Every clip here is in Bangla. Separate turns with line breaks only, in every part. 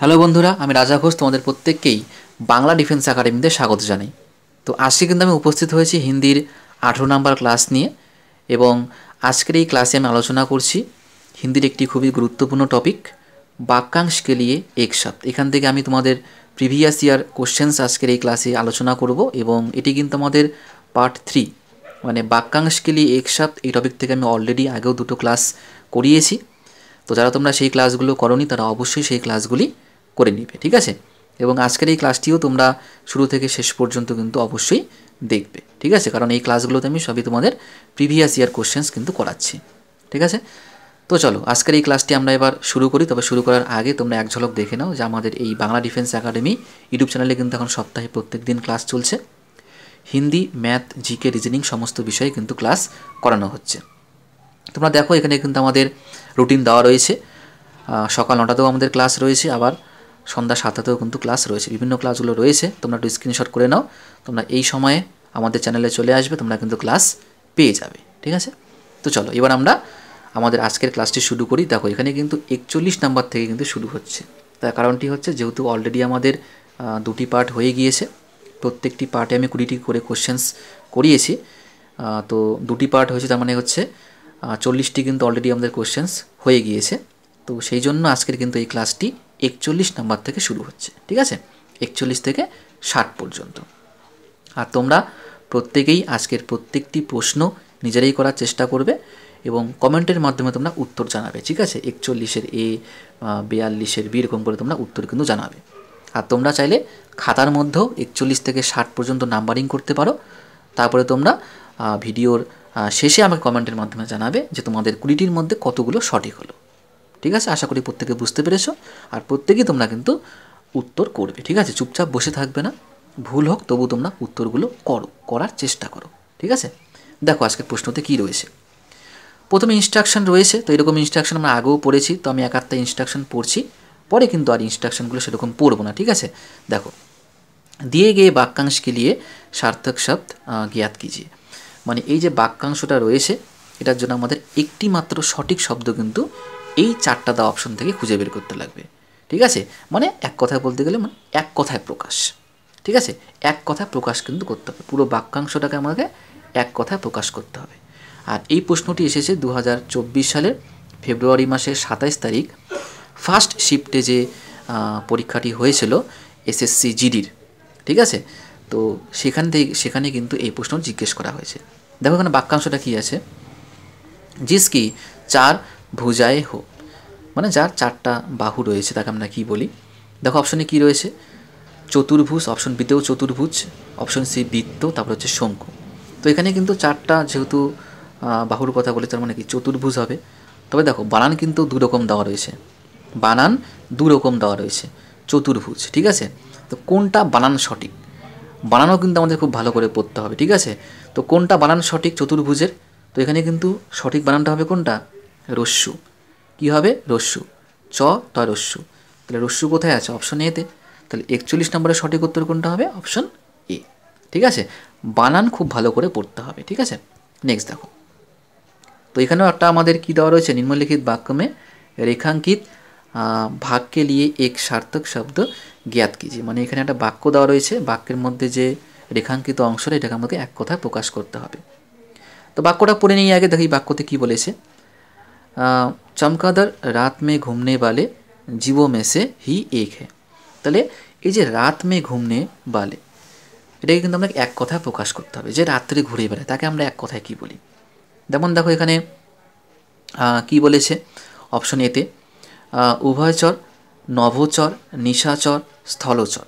হ্যালো বন্ধুরা, আমি রাজা ঘোষ তোমাদের প্রত্যেককেই বাংলা ডিফেন্স একাডেমিতে স্বাগত জানাই। তো আজকে কিন্তু আমি উপস্থিত হয়েছি হিন্দির 18 নম্বর ক্লাস নিয়ে, এবং আজকের এই ক্লাসে আমি আলোচনা করছি হিন্দির একটি খুবই গুরুত্বপূর্ণ টপিক, বাক্যাংশ কে লিয়ে এক শব্দ। এখান থেকে আমি তোমাদের প্রিভিয়াস ইয়ার কোশ্চেন্স আজকের এই ক্লাসে আলোচনা করব, এবং এটি কিন্তু আমাদের পার্ট 3, মানে বাক্যাংশ কে লিয়ে এক শব্দ। এই টপিক থেকে আমি অলরেডি আগেও দুটো ক্লাস করিয়েছি। তো যারা তোমরা সেই ক্লাসগুলো করোনি তারা অবশ্যই সেই ক্লাসগুলি করে নিবে, ঠিক আছে। এবং আজকের এই ক্লাসটিও তোমরা শুরু থেকে শেষ পর্যন্ত কিন্তু অবশ্যই দেখবে, ঠিক আছে, কারণ এই ক্লাসগুলোতে আমি সবই তোমাদের প্রিভিয়াস ইয়ার কোশ্চেন্স কিন্তু করাচ্ছি, ঠিক আছে। তো চলো আজকের এই ক্লাসটি আমরা এবার শুরু করি। তবে শুরু করার আগে তোমরা এক ঝলক দেখে নাও যে আমাদের এই বাংলা ডিফেন্স একাডেমি ইউটিউব চ্যানেলে কিন্তু এখন সপ্তাহে প্রত্যেক দিন ক্লাস চলছে। হিন্দি, ম্যাথ, জিকে, রিজনিং সমস্ত বিষয়ে কিন্তু ক্লাস করানো হচ্ছে। তোমরা দেখো এখানে কিন্তু আমাদের রুটিন দেওয়া রয়েছে। সকাল 9টাতেও আমাদের ক্লাস রয়েছে, আবার সন্ধ্যা 7টাতেও কিন্তু ক্লাস রয়েছে। বিভিন্ন ক্লাসগুলো রয়েছে, তোমরা একটু স্ক্রিনশট করে নাও। তোমরা এই সময়ে আমাদের চ্যানেলে চলে আসবে, তোমরা কিন্তু ক্লাস পেয়ে যাবে, ঠিক আছে। তো চলো এবার আমরা আমাদের আজকের ক্লাসটি শুরু করি। দেখো এখানে কিন্তু 41 নাম্বার থেকে কিন্তু শুরু হচ্ছে। তার কারণটি হচ্ছে যেহেতু অলরেডি আমাদের দুটি পার্ট হয়ে গিয়েছে, প্রত্যেকটি পার্টে আমি 20টি করে কোশ্চেন্স করিয়েছি। তো দুটি পার্ট হয়েছে, তার মানে হচ্ছে 40টি কিন্তু অলরেডি আমাদের কোশ্চেন্স হয়ে গিয়েছে। তো সেই জন্য আজকের কিন্তু এই ক্লাসটি 41 নাম্বার থেকে শুরু হচ্ছে, ঠিক আছে, 41 থেকে 60 পর্যন্ত। আর তোমরা প্রত্যেকেই আজকের প্রত্যেকটি প্রশ্ন নিজেরাই করার চেষ্টা করবে এবং কমেন্টের মাধ্যমে তোমরা উত্তর জানাবে, ঠিক আছে। 41-এর এ, 42-এর বি, এরকম করে তোমরা উত্তর কিন্তু জানাবে। আর তোমরা চাইলে খাতার মধ্যেও 41 থেকে 60 পর্যন্ত নাম্বারিং করতে পারো। তারপরে তোমরা ভিডিওর শেষে আমাকে কমেন্টের মাধ্যমে জানাবে যে তোমাদের 20টির মধ্যে কতগুলো সঠিক হলো, ঠিক আছে। আশা করি প্রত্যেকে বুঝতে পেরেছো। আর প্রত্যেকেই তোমরা কিন্তু উত্তর করবে, ঠিক আছে, চুপচাপ বসে থাকবে না। ভুল হোক তবু তোমরা উত্তরগুলো করার চেষ্টা করো, ঠিক আছে। দেখো আজকের প্রশ্নতে কি রয়েছে। প্রথমে ইনস্ট্রাকশন রয়েছে। তো এরকম ইনস্ট্রাকশন আমরা আগেও পড়েছি, তো আমি এক আধটা ইনস্ট্রাকশন পড়ছি, পরে কিন্তু আর ইনস্ট্রাকশনগুলো সেরকম পড়বো না, ঠিক আছে। দেখো, দিয়ে গিয়ে বাক্যাংশ কে লিয়ে সার্থক শব্দ জ্ঞাত কিজিয়ে, মানে এই যে বাক্যাংশটা রয়েছে এটার জন্য আমাদের একটি মাত্র সঠিক শব্দ কিন্তু এই 4টা দেওয়া অপশন থেকে খুঁজে বের করতে লাগবে, ঠিক আছে। মানে এক কথায় বলতে গেলে মানে এক কথায় প্রকাশ, ঠিক আছে। এক কথায় প্রকাশ কিন্তু করতে হবে, পুরো বাক্যাংশটাকে আমাকে এক কথায় প্রকাশ করতে হবে। আর এই প্রশ্নটি এসেছে 2024 সালের ফেব্রুয়ারি মাসের 27 তারিখ ফার্স্ট শিফটে যে পরীক্ষাটি হয়েছিল এসএসসি জিডির, ঠিক আছে। তো সেখানে কিন্তু এই প্রশ্ন জিজ্ঞেস করা হয়েছে। দেখো এখানে বাক্যাংশটা কী আছে, জিসকি 4 ভুজায় হো, মানে যার 4টা বাহু রয়েছে তাকে আমরা কী বলি। দেখো অপশনে কী রয়েছে, চতুর্ভুজ, অপশন বিতেও চতুর্ভুজ, অপশন সি বৃত্ত, তারপর হচ্ছে শঙ্কু। তো এখানে কিন্তু 4টা যেহেতু বাহুর কথা বলে, তার মানে কি চতুর্ভুজ হবে। তবে দেখো বানান কিন্তু দুরকম দেওয়া রয়েছে, বানান দুরকম দেওয়া রয়েছে, চতুর্ভুজ, ঠিক আছে। তো কোনটা বানান সঠিক, বানানও কিন্তু আমাদের খুব ভালো করে পড়তে হবে, ঠিক আছে। তো কোনটা বানান সঠিক চতুর্ভুজের, তো এখানে কিন্তু সঠিক বানানটা হবে কোনটা, রস্যু। কী হবে, রস্যু, চ তয় রস্যু। তাহলে রস্যু কোথায় আছে, অপশন এতে। তাহলে 41 নম্বরের সঠিক উত্তর কোনটা হবে, অপশন এ, ঠিক আছে। বানান খুব ভালো করে পড়তে হবে, ঠিক আছে। নেক্সট দেখো, তো এখানেও একটা আমাদের কী দেওয়া রয়েছে, নিম্নলিখিত বাক্য মে রেখাঙ্কিত ভাগ কে লিয়ে এক সার্থক শব্দ জ্ঞাত কিজিয়ে, মানে এখানে একটা বাক্য দেওয়া রয়েছে, বাক্যের মধ্যে যে রেখাঙ্কিত অংশটা এটাকে আমাকে এক কথায় প্রকাশ করতে হবে। তো বাক্যটা পড়ে নিয়ে আগে দেখি বাক্যতে কী বলেছে। চমকাদার রাত মে ঘুমনে বালে জীবো মে সে হি এক হে। তাহলে এই যে রাত মে ঘুমনে বালে, এটাকে কিন্তু আমাকে এক কথায় প্রকাশ করতে হবে। যে রাত্রে ঘুরে বেড়ায় তাকে আমরা এক কথায় কী বলি। যেমন দেখো এখানে কি বলেছে, অপশন এতে উভয়চর, নভোচর, নিশাচর, স্থলচর।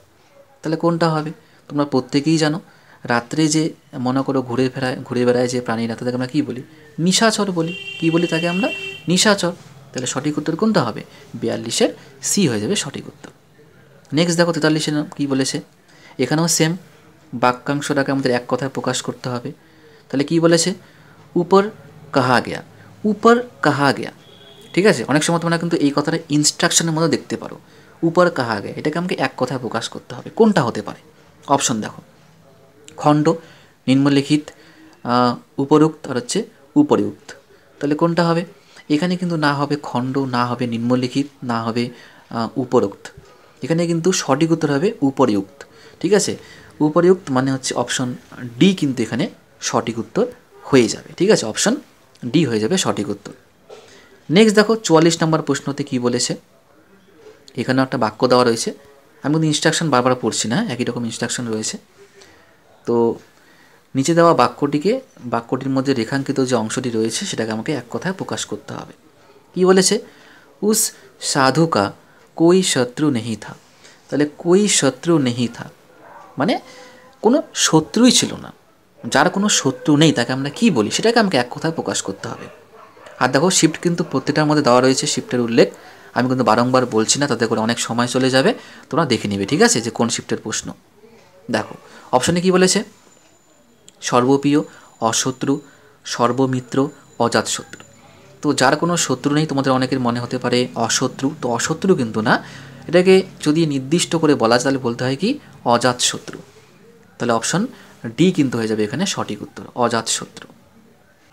তাহলে কোনটা হবে, তোমরা প্রত্যেকেই জানো রাত্রে যে মনে করো ঘুরে বেড়ায় যে প্রাণীরা তাদেরকে আমরা কী বলি, নিশাচর বলি। কী বলি তাকে আমরা, নিশাচর। তাহলে সঠিক উত্তর কোনটা হবে, 42-এর সি হয়ে যাবে সঠিক উত্তর। নেক্সট দেখো 43-এ কী বলেছে, এখানেও সেম, বাক্যাংশটাকে আমাদের এক কথায় প্রকাশ করতে হবে। তাহলে কি বলেছে, উপর কাহা গেয়া, উপর কাহা গেয়া, ঠিক আছে। অনেক সময় তোমরা কিন্তু এই কথাটা ইনস্ট্রাকশনের মধ্যে দেখতে পারো, উপর কাহা গেয়া, এটাকে আমাকে এক কথায় প্রকাশ করতে হবে। কোনটা হতে পারে, অপশন দেখো, খণ্ড, নিম্নলিখিত, উপরুক্ত, আর হচ্ছে উপরিউক্ত। তাহলে কোনটা হবে, এখানে কিন্তু না হবে খণ্ড, না হবে নিম্নলিখিত, না হবে উপরোক্ত। এখানে কিন্তু সঠিক উত্তর হবে উপরিউক্ত। ঠিক আছে, উপরিউক্ত মানে হচ্ছে অপশন ডি কিন্তু এখানে সঠিক উত্তর হয়ে যাবে। ঠিক আছে, অপশন ডি হয়ে যাবে সঠিক উত্তর। নেক্সট দেখো 44 নম্বর প্রশ্নতে কি বলেছে। এখানে একটা বাক্য দেওয়া রয়েছে, আমি কিন্তু ইনস্ট্রাকশন বারবার পড়ছি না, একই রকম ইনস্ট্রাকশন রয়েছে। তো নিচে দেওয়া বাক্যটির মধ্যে রেখাঙ্কিত যে অংশটি রয়েছে সেটাকে আমাকে এক কথায় প্রকাশ করতে হবে। কি বলেছে, উস সাধু কা কোই শত্রু নেহি থা। তাহলে কোই শত্রু নেহি থা মানে কোনো শত্রুই ছিল না। যার কোনো শত্রু নেই তাকে আমরা কি বলি, সেটাকে আমাকে এক কথায় প্রকাশ করতে হবে। আর দেখো শিফট কিন্তু প্রত্যেকটার মধ্যে দেওয়া রয়েছে, শিফটের উল্লেখ আমি কিন্তু বারংবার বলছি না, তাতে করে অনেক সময় চলে যাবে, তোমরা দেখে নিবে। ঠিক আছে, যে কোন শিফটের প্রশ্ন। দেখো অপশনে কি বলেছে, সর্বপ্রিয়, অশত্রু, সর্বমিত্র, অজাতশত্রু। তো যার কোনো শত্রু নেই, তোমাদের অনেকের মনে হতে পারে অশত্রু, তো অশত্রু কিন্তু না, এটাকে যদি নির্দিষ্ট করে বলা যায় তাহলে বলতে হয় কি অজাতশত্রু। তাহলে অপশন ডি কিন্তু হয়ে যাবে এখানে সঠিক উত্তর, অজাতশত্রু।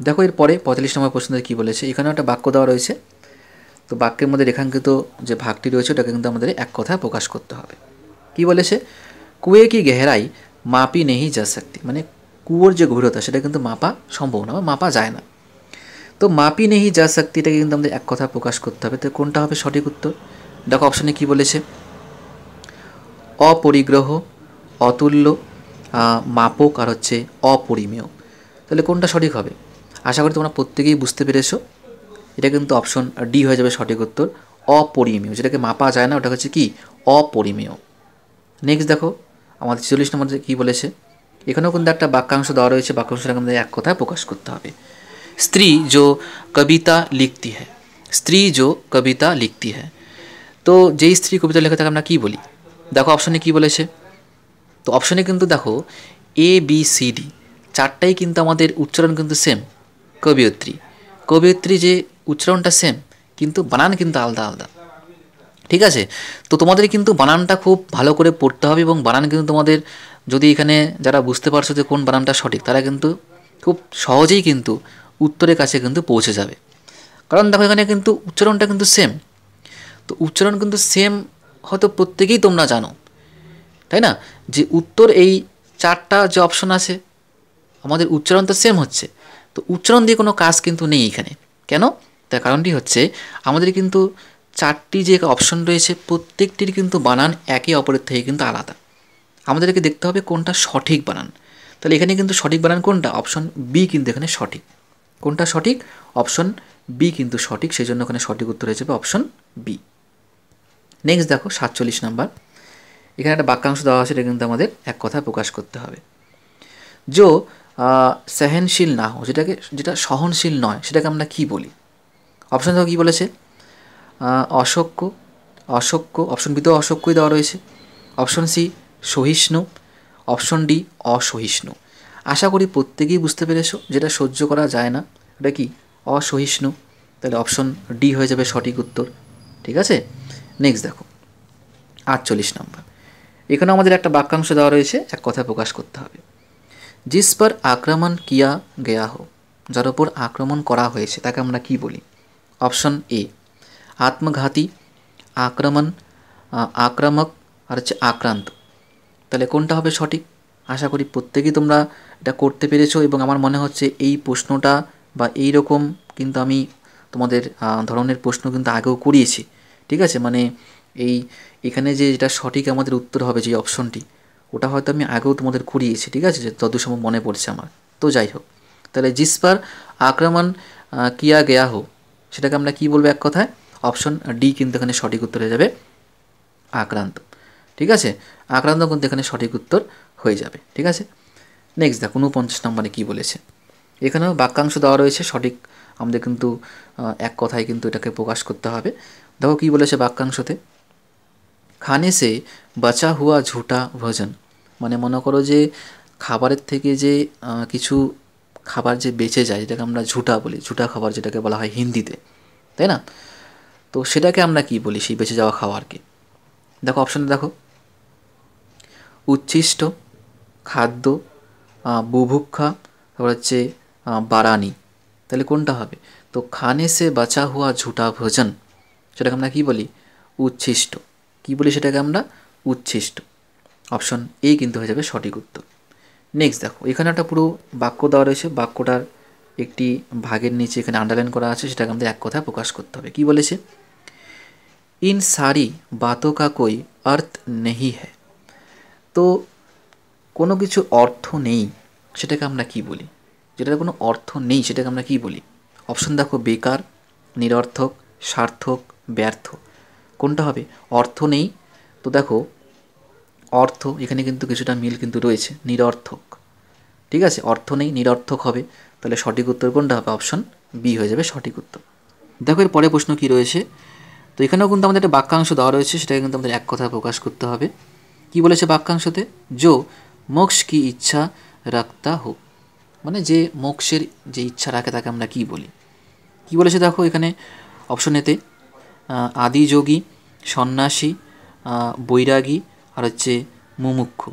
দেখো এরপরে 45 নম্বর প্রশ্নে কী বলেছে, এখানেও একটা বাক্য দেওয়া রয়েছে। তো বাক্যের মধ্যে রেখাঙ্কিত যে ভাগটি রয়েছে ওটাকে কিন্তু আমাদের এক কথায় প্রকাশ করতে হবে। কি বলেছে, কুয়ে কি গেহরাই মাপি নেহি যা শক্তি, মানে কুয়োর যে গভীরতা সেটা কিন্তু মাপা সম্ভব না বা মাপা যায় না। তো মাপি নেহি যা শক্তি এটাকে কিন্তু আমাদের এক কথা প্রকাশ করতে হবে। তো কোনটা হবে সঠিক উত্তর, দেখো অপশানে কি বলেছে, অপরিগ্রহ, অতুল্য, মাপক আর হচ্ছে অপরিমেয়। তাহলে কোনটা সঠিক হবে, আশা করি তোমরা প্রত্যেকেই বুঝতে পেরেছো। এটা কিন্তু অপশন ডি হয়ে যাবে সঠিক উত্তর, অপরিমেয়। যেটাকে মাপা যায় না ওটা হচ্ছে কি অপরিমেয়। নেক্সট দেখো আমাদের 46 নম্বরে কী বলেছে, এখানেও কিন্তু একটা বাক্যাংশ দেওয়া রয়েছে, বাক্যাংশটাকে আমাদের এক কথায় প্রকাশ করতে হবে। স্ত্রী जो কবিতা লিখতি হ্যায়, স্ত্রী जो কবিতা লিখতি হ্যায়। তো যেই স্ত্রী কবিতা লেখা তাকে আমরা কী বলি, দেখো অপশনে কী বলেছে। তো অপশনে কিন্তু দেখো এ বি সি ডি চারটাই কিন্তু আমাদের উচ্চারণ কিন্তু সেম, কবিয়ত্রী, কবিয়ত্রী যে উচ্চারণটা সেম কিন্তু বানান কিন্তু আলাদা আলাদা। ঠিক আছে, তো তোমাদের কিন্তু বানানটা খুব ভালো করে পড়তে হবে, এবং বানান কিন্তু তোমাদের যদি এখানে যারা বুঝতে পারছো যে কোন বানানটা সঠিক তারা কিন্তু খুব সহজেই কিন্তু উত্তরের কাছে কিন্তু পৌঁছে যাবে। কারণ দেখো এখানে কিন্তু উচ্চারণটা কিন্তু সেম, তো উচ্চারণ কিন্তু সেম হয়তো প্রত্যেকেই তোমরা জানো, তাই না, যে উত্তর এই চারটা যে অপশন আছে আমাদের উচ্চারণ তো সেম হচ্ছে, তো উচ্চারণ দিয়ে কোনো কাজ কিন্তু নেই এখানে। কেন, তার কারণটি হচ্ছে আমাদের কিন্তু চারটি যে অপশন রয়েছে প্রত্যেকটির কিন্তু বানান একে অপরের থেকে কিন্তু আলাদা। আমাদেরকে দেখতে হবে কোনটা সঠিক বানান। তাহলে এখানে কিন্তু সঠিক বানান কোনটা, অপশন বি কিন্তু এখানে সঠিক। কোনটা সঠিক, অপশন বি কিন্তু সঠিক, সেই জন্য এখানে সঠিক উত্তর হয়ে যাবে অপশন বি। নেক্সট দেখো 47 নাম্বার, এখানে একটা বাক্যাংশ দেওয়া আছে, এটা কিন্তু আমাদের এক কথায় প্রকাশ করতে হবে। जो সহনশীল না হো, যেটা সহনশীল নয় সেটাকে আমরা কি বলি। অপশন দেখো কী বলেছে, অসখ্য, অসখ্য, অপশন বি তো অসখ্যই দেওয়া রয়েছে, অপশন সি সহিষ্ণু, অপশন ডি অসহিষ্ণু। আশা করি প্রত্যেকেই বুঝতে পেরেছো, যেটা সহ্য করা যায় না এটা কি অসহিষ্ণু। তাহলে অপশন ডি হয়ে যাবে সঠিক উত্তর। ঠিক আছে, নেক্সট দেখো 48 নম্বর, এখানে আমাদের একটা বাক্যাংশ দেওয়া রয়েছে, এক কথায় প্রকাশ করতে হবে। जिस पर आक्रमण किया गया हो, যার উপর আক্রমণ করা হয়েছে তাকে আমরা কি বলি। অপশন এ আত্মঘাতী, আক্রমণ, আক্রামক আর হচ্ছে আক্রান্ত। তাহলে কোনটা হবে সঠিক, আশা করি প্রত্যেকেই তোমরা এটা করতে পেরেছো, এবং আমার মনে হচ্ছে এই প্রশ্নটা বা এই রকম কিন্তু আমি তোমাদের ধরনের প্রশ্ন কিন্তু আগেও করিয়েছি। ঠিক আছে, মানে এখানে যেটা সঠিক আমাদের উত্তর হবে যে অপশনটি, ওটা হয়তো আমি আগেও তোমাদের করিয়েছি। ঠিক আছে, যে যত সময় মনে পড়ছে আমার। তো যাই হোক, তাহলে জিস পার আক্রমণ কিয়া গেয়া হো সেটাকে আমরা কি বলবো এক কথায়, অপশন ডি কিন্তু এখানে সঠিক উত্তর হয়ে যাবে আক্রান্ত। ঠিক আছে, আক্রান্ত কিন্তু এখানে সঠিক উত্তর হয়ে যাবে। ঠিক আছে, নেক্সট দেখো 49 নম্বরে কী বলেছে, এখানেও বাক্যাংশ দেওয়া রয়েছে সঠিক, আমাদের কিন্তু এক কথায় কিন্তু এটাকে প্রকাশ করতে হবে। দেখো কী বলেছে বাক্যাংশতে, খানে সে বাঁচা হুয়া ঝুটা ভোজন, মানে মনে করো যে খাবারের থেকে যে কিছু খাবার যে বেঁচে যায় যেটাকে আমরা ঝুটা বলি, ঝুটা খাবার যেটাকে বলা হয় হিন্দিতে, তাই না, তো সেটাকে আমরা কি বলি সেই বেঁচে যাওয়া খাবারকে। দেখো অপশানে দেখো, উচ্ছিষ্ট, খাদ্য, বুভুক্ষা, তারপর হচ্ছে বারানি। তাহলে কোনটা হবে, তো খানে সে বাঁচা হুয়া ঝুটা ভোজন সেটাকে আমরা কি বলি উচ্ছিষ্ট। কী বলি সেটাকে আমরা? উচ্ছিষ্ট। অপশন এ কিন্তু হয়ে যাবে সঠিক উত্তর। নেক্সট দেখো, এখানে একটা পুরো বাক্য দেওয়া রয়েছে, বাক্যটার একটি ভাগের নিচে এখানে আন্ডারলাইন করা আছে, সেটাকে আমাদের এক কথায় প্রকাশ করতে হবে। কি বলেছে? ইন সারি বাতো কা কোই অর্থ নেহি হ্যায়। তো কোনো কিছু অর্থ নেই সেটাকে আমরা কি বলি? যেটার কোনো অর্থ নেই সেটাকে আমরা কি বলি? অপশন দেখো, বেকার, নিরর্থক, সার্থক, ব্যর্থ। কোনটা হবে? অর্থ নেই। তো দেখো, অর্থ এখানে কিন্তু কিছুটা মিল কিন্তু রয়েছে, নিরর্থক। ঠিক আছে, অর্থ নেই, নিরর্থক হবে। তাহলে সঠিক উত্তর কোনটা হবে? অপশন বি হয়ে যাবে সঠিক উত্তর। দেখো এর পরে প্রশ্ন কি রয়েছে। তো এখানেও কিন্তু আমাদের একটা বাক্যাংশ দেওয়া রয়েছে, সেটাকে কিন্তু আমাদের এক কথায় প্রকাশ করতে হবে। কি বলেছে বাক্যাংশতে? জো মোক্ষ কি ইচ্ছা রাখতা হোক, মানে যে মোক্ষের যে ইচ্ছা রাখে তাকে আমরা কি বলি? কি বলেছে দেখো এখানে অপশন এতে, আদি যোগী, সন্ন্যাসী, বৈরাগী, আর হচ্ছে মুমুক্ষু।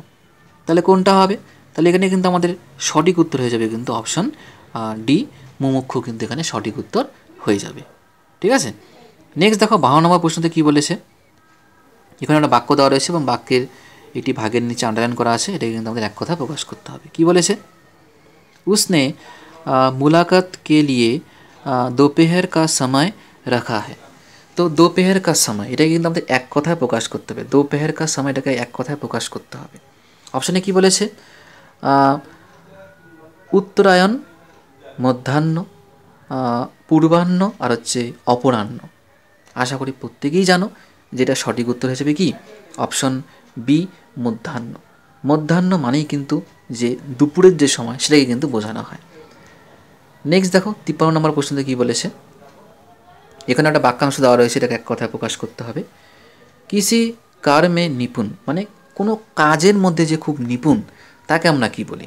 তাহলে কোনটা হবে? তাহলে এখানে কিন্তু আমাদের সঠিক উত্তর হয়ে যাবে কিন্তু অপশন ডি, মুমুক্ষু কিন্তু এখানে সঠিক উত্তর হয়ে যাবে। ঠিক আছে। নেক্সট দেখো 52 নম্বর প্রশ্নতে কী বলেছে। এখানে একটা বাক্য দেওয়া রয়েছে এবং বাক্যের একটি ভাগের নিচে আন্ডারলাইন করা আছে, এটাকে কিন্তু আমাদের এক কথা প্রকাশ করতে হবে। কি বলেছে? उसने मुलाकात के लिए दोपहर का समय रखा है। তো দোপেহের কা সময় এটাকে কিন্তু আমাদের এক কথায় প্রকাশ করতে হবে। দোপেহের কা সময়টাকে এক কথায় প্রকাশ করতে হবে। অপশানে কি বলেছে? উত্তরায়ণ, মধ্যাহ্ন, পূর্বাহ্ন, আর হচ্ছে অপরাহ্ন। আশা করি প্রত্যেকেই জানো যেটা সঠিক উত্তর হিসেবে কি অপশন বি, মধ্যাহ্ন। মধ্যাহ্ন মানেই কিন্তু যে দুপুরের যে সময় সেটাকে কিন্তু বোঝানো হয়। নেক্সট দেখো 53 নম্বর প্রশ্নতে কী বলেছে। এখানে একটা বাক্যাংশ দেওয়া রয়েছে, এটাকে এক কথায় প্রকাশ করতে হবে। কিসি কার মে নিপুণ, মানে কোনো কাজের মধ্যে যে খুব নিপুণ তাকে আমরা কি বলি?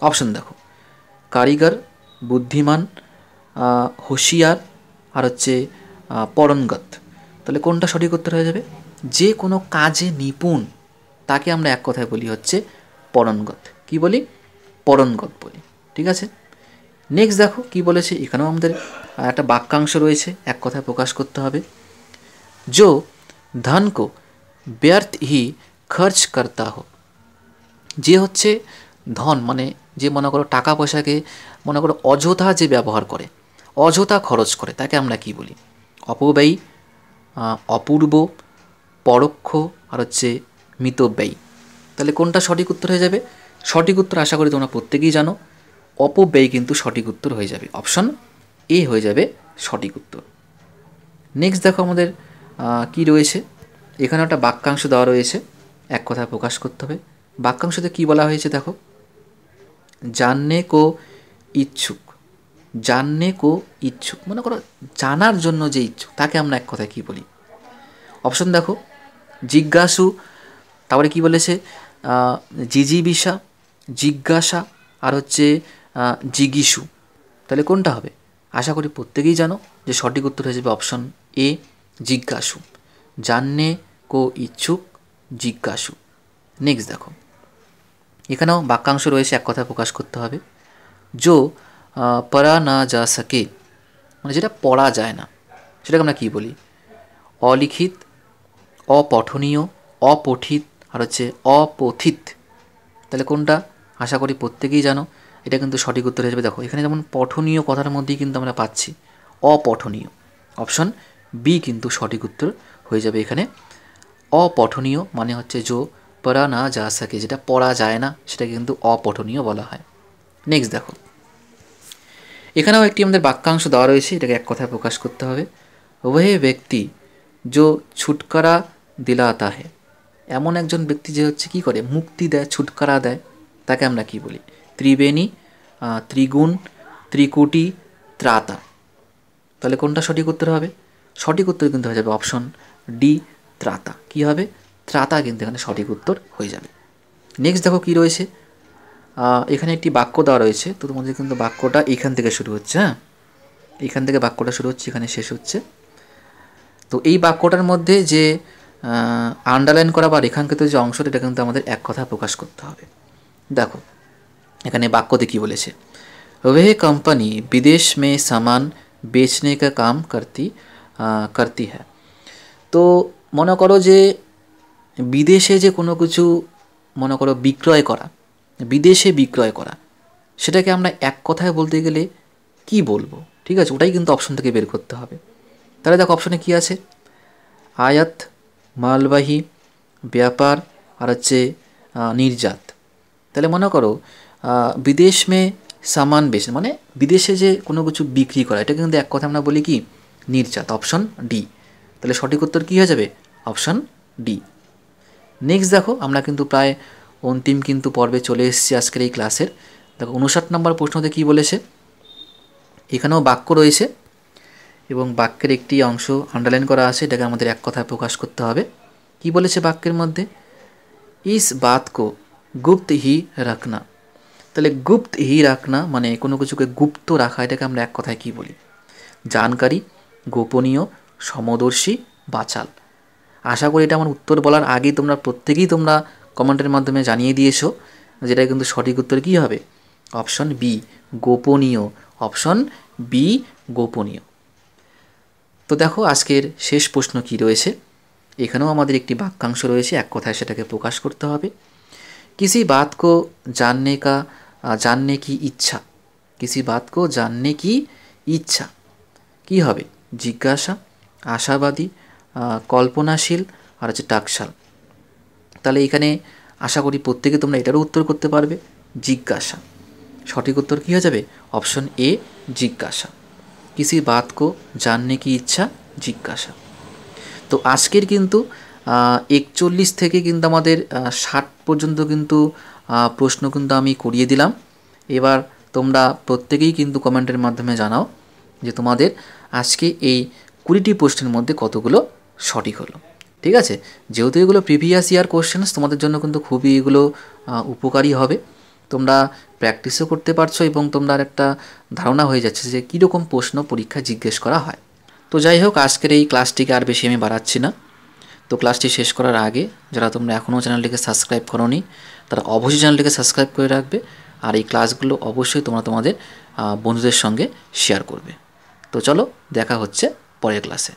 অপশন দেখো, কারিগর, বুদ্ধিমান, হুঁশিয়ার, আর হচ্ছে পরঙ্গত। তাহলে কোনটা সঠিক উত্তর হয়ে যাবে? যে কোনো কাজে নিপুণ তাকে আমরা এক কথায় বলি হচ্ছে পরঙ্গত। কি বলি? পরঙ্গত বলি। ঠিক আছে। নেক্সট দেখো কি বলেছে, এখানেও আমাদের একটা বাক্যাংশ রয়েছে, এক কথায় প্রকাশ করতে হবে। जो धन को व्यर्थ ही खर्च करता हो, যে হচ্ছে ধন মানে যে মনে করো টাকা পয়সাকে মনে করো অযথা যে ব্যবহার করে, অযথা খরচ করে, তাকে আমরা কি বলি? অপব্যয়ী, অপূর্ব, পরোক্ষ, আর হচ্ছে মিতব্যয়ী। তাহলে কোনটা সঠিক উত্তর হয়ে যাবে? সঠিক উত্তর আশা করি তোমরা প্রত্যেকেই জানো, অপব্যয়ী কিন্তু সঠিক উত্তর হয়ে যাবে। অপশন এ হয়ে যাবে সঠিক উত্তর। নেক্সট দেখো আমাদের কি রয়েছে। এখানে একটা বাক্যাংশ দেওয়া রয়েছে, এক কথায় প্রকাশ করতে হবে। বাক্যাংশতে কি বলা হয়েছে দেখো, জাননে কো ইচ্ছুক। জাননে কো ইচ্ছুক মনে করো জানার জন্য যে ইচ্ছুক তাকে আমরা এক কথায় কী বলি? অপশন দেখো, জিজ্ঞাসু, তারপরে কি বলেছে জিজিবিষা, জিজ্ঞাসা, আর হচ্ছে জিজ্ঞিসু। তাহলে কোনটা হবে? আশা করি প্রত্যেকেই জানো যে সঠিক উত্তর হয়ে যাবে অপশন এ, জিজ্ঞাসু। জাননে কো ইচ্ছুক, জিজ্ঞাসু। নেক্সট দেখো, এখানেও বাক্যাংশ রয়েছে, এক কথায় প্রকাশ করতে হবে। জো পড়া না যা সকে, মানে যেটা পড়া যায় না সেটাকে আমরা কী বলি? অলিখিত, অপঠনীয়, অপঠিত, আর হচ্ছে অপথিত। তাহলে কোনটা? আশা করি প্রত্যেকেই জানো, এটা কিন্তু সঠিক উত্তর হিসেবে দেখো এখানে যেমন পঠনীয় কথার মধ্যেই কিন্তু আমরা পাচ্ছি অপঠনীয়। অপশন বি কিন্তু সঠিক উত্তর হয়ে যাবে এখানে। অপঠনীয় মানে হচ্ছে জো পড়া না যা সকে, যেটা পড়া যায় না সেটাকে কিন্তু অপঠনীয় বলা হয়। নেক্সট দেখো, এখানেও একটি আমাদের বাক্যাংশ দেওয়া রয়েছে, এটাকে এক কথায় প্রকাশ করতে হবে। ওহে ব্যক্তি জো ছুটকারা দিলাতা হে, এমন একজন ব্যক্তি যে হচ্ছে কী করে? মুক্তি দেয়, ছুটকারা দেয়, তাকে আমরা কি বলি? ত্রিবেণী, ত্রিগুণ, ত্রিকুটি, ত্রাতা। তাহলে কোনটা সঠিক উত্তর হবে? সঠিক উত্তর কিন্তু হয়ে যাবে অপশন ডি, ত্রাতা। কি হবে? ত্রাতা কিন্তু এখানে সঠিক উত্তর হয়ে যাবে। নেক্সট দেখো কি রয়েছে, এখানে একটি বাক্য দেওয়া রয়েছে, তো তোমাদের কিন্তু বাক্যটা এখান থেকে শুরু হচ্ছে। হ্যাঁ, এখান থেকে বাক্যটা শুরু হচ্ছে, এখানে শেষ হচ্ছে। তো এই বাক্যটার মধ্যে যে আন্ডারলাইন করা বা রেখাঙ্কিত যে অংশটা, এটা কিন্তু আমাদের এক কথা প্রকাশ করতে হবে। দেখো এখানে বাক্যতে কি বলেছে, वह कंपनी विदेश में सामान बेचने का काम करती है। तो মনে করো যে বিদেশে যে কোনো কিছু মনে করো বিক্রয় করা, বিদেশে বিক্রয় করা, সেটাকে আমরা এক কথায় বলতে গেলে কি বলবো? ঠিক আছে, ওটাই কিন্তু অপশন থেকে বের করতে হবে। তাহলে দেখো অপশনে কি আছে, আয়াত, মালবাহী, ব্যাপার, আর হচ্ছে নির্যাত। তাহলে মনে করো বিদেশ মে সামান বেচ, মানে বিদেশে যে কোনো কিছু বিক্রি করা, এটা কিন্তু এক কথা আমরা বলি কি, নির্যাত, অপশন ডি। তাহলে সঠিক উত্তর কী হয়ে যাবে? Option D. নেক্সট দেখো, আমরা কিন্তু প্রায় অন্তিম কিন্তু পর্বে চলে এসেছি আজকের এই ক্লাসের। দেখো 59 নম্বর প্রশ্নতে কী বলেছে, এখানেও বাক্য রয়েছে এবং বাক্যের একটি অংশ আন্ডারলাইন করা আছে, এটাকে আমাদের এক কথায় প্রকাশ করতে হবে। কি বলেছে বাক্যের মধ্যে, ইস বাত কো গুপ্ত হি রাখনা। তাহলে গুপ্ত হি রাখনা মানে কোনো কিছুকে গুপ্ত রাখা, এটাকে আমরা এক কথায় কী বলি? জানকারী, গোপনীয়, সমদর্শী, বাচাল। আশা করি এটা আমার উত্তর বলার আগেই তোমরা প্রত্যেকেই তোমরা কমেন্টের মাধ্যমে জানিয়ে দিয়েছো, যেটা কিন্তু সঠিক উত্তর কী হবে? অপশন বি, গোপনীয়। অপশন বি, গোপনীয়। তো দেখো আজকের শেষ প্রশ্ন কি রয়েছে, এখানেও আমাদের একটি বাক্যাংশ রয়েছে, এক কথায় সেটাকে প্রকাশ করতে হবে। किसी बात को जानने की इच्छा, किसी बात को जानने की इच्छा কি হবে? জিজ্ঞাসা, আশাবাদী, কল্পনাশীল, আর হচ্ছে টাকশাল। তাহলে এখানে আশা করি প্রত্যেকে তোমরা এটারও উত্তর করতে পারবে, জিজ্ঞাসা। সঠিক উত্তর কী হয়ে যাবে? অপশন এ, জিজ্ঞাসা। কিসি বাত কো জাননে কি ইচ্ছা, জিজ্ঞাসা। তো আজকের কিন্তু 41 থেকে কিন্তু আমাদের 60 পর্যন্ত কিন্তু প্রশ্ন কিন্তু আমি করিয়ে দিলাম। এবার তোমরা প্রত্যেকেই কিন্তু কমেন্টের মাধ্যমে জানাও যে তোমাদের আজকে এই 20টি প্রশ্নের মধ্যে কতগুলো সঠিক হলো। ঠিক আছে, যেহেতু এগুলো প্রিভিয়াস ইয়ার কোশ্চেন্স, তোমাদের জন্য কিন্তু খুবই এগুলো উপকারী হবে। তোমরা প্র্যাকটিসও করতে পারছো এবং তোমরা একটা ধারণা হয়ে যাচ্ছে যে কীরকম প্রশ্ন পরীক্ষায় জিজ্ঞেস করা হয়। তো যাই হোক, আজকের এই ক্লাসটিকে আর বেশি আমি বাড়াচ্ছি না। তো ক্লাসটি শেষ করার আগে যারা তোমরা এখনও চ্যানেলটিকে সাবস্ক্রাইব করোনি, তারা অবশ্যই চ্যানেলটিকে সাবস্ক্রাইব করে রাখবে, আর এই ক্লাসগুলো অবশ্যই তোমরা তোমাদের বন্ধুদের সঙ্গে শেয়ার করবে। তো চলো, দেখা হচ্ছে পরের ক্লাসে।